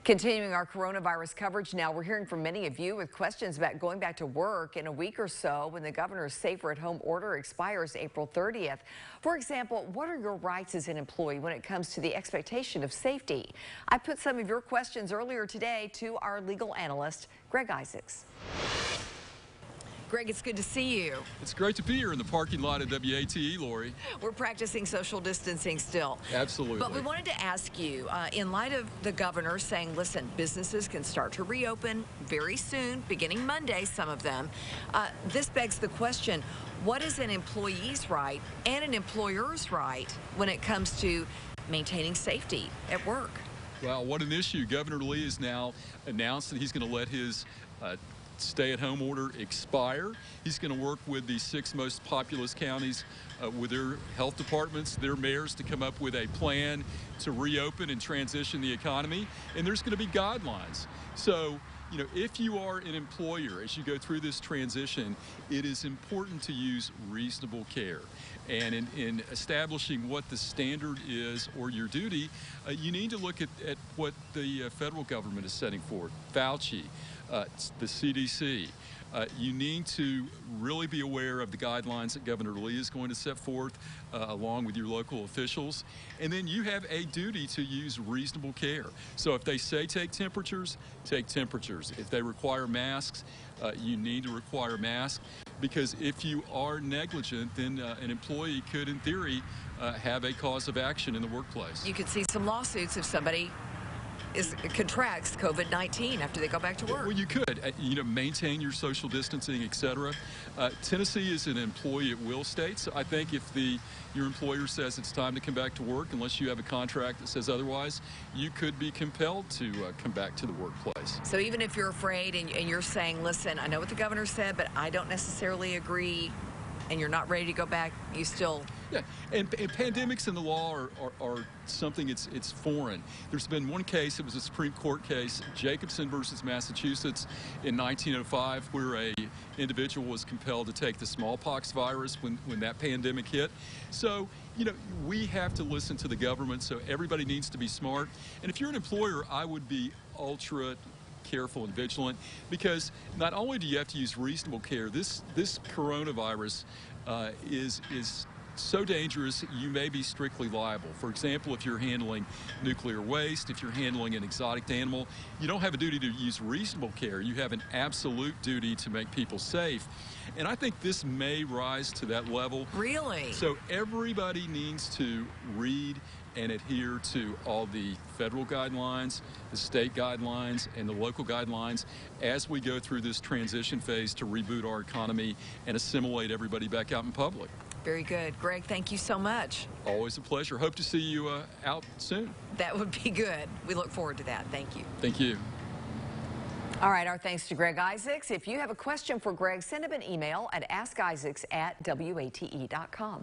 Continuing our coronavirus coverage now, we're hearing from many of you with questions about going back to work in a week or so when the governor's safer-at-home order expires April 30th. For example, what are your rights as an employee when it comes to the expectation of safety? I put some of your questions earlier today to our legal analyst, Greg Isaacs. Greg, it's good to see you. It's great to be here in the parking lot at WATE, Lori. We're practicing social distancing still. Absolutely. But we wanted to ask you, in light of the governor saying, listen, businesses can start to reopen very soon, beginning Monday, some of them, this begs the question, what is an employee's right and an employer's right when it comes to maintaining safety at work? Well, what an issue. Governor Lee has now announced that he's going to let his stay-at-home order expire. He's going to work with the 6 most populous counties with their health departments, their mayors, to come up with a plan to reopen and transition the economy. And there's going to be guidelines. So, you know, if you are an employer, as you go through this transition, it is important to use reasonable care. And in establishing what the standard is or your duty, you need to look at what the federal government is setting forward. Fauci, the CDC. You need to really be aware of the guidelines that Governor Lee is going to set forth along with your local officials. And then you have a duty to use reasonable care. So if they say take temperatures, take temperatures. If they require masks, you need to require masks. Because if you are negligent, then an employee could, in theory, have a cause of action in the workplace. You could see some lawsuits if somebody contracts COVID-19 after they go back to work. Well, you could, you know, maintain your social distancing, etc. Tennessee is an employee at will state, so I think if your employer says it's time to come back to work, unless you have a contract that says otherwise, you could be compelled to come back to the workplace. So even if you're afraid and you're saying, listen, I know what the governor said, but I don't necessarily agree, and you're not ready to go back, you still... Yeah, and pandemics in the law are something it's foreign. There's been one case, it was a Supreme Court case, Jacobson versus Massachusetts in 1905, where a individual was compelled to take the smallpox virus when that pandemic hit. So, you know, we have to listen to the government, so everybody needs to be smart. And if you're an employer, I would be ultra careful and vigilant, because not only do you have to use reasonable care, this coronavirus is so dangerous you may be strictly liable. For example, if you're handling nuclear waste, if you're handling an exotic animal, you don't have a duty to use reasonable care. You have an absolute duty to make people safe. And I think this may rise to that level. Really? So everybody needs to read and adhere to all the federal guidelines, the state guidelines, and the local guidelines as we go through this transition phase to reboot our economy and assimilate everybody back out in public. Very good. Greg, thank you so much. Always a pleasure. Hope to see you out soon. That would be good. We look forward to that. Thank you. Thank you. All right, our thanks to Greg Isaacs. If you have a question for Greg, send him an email at askisaacs@wate.com.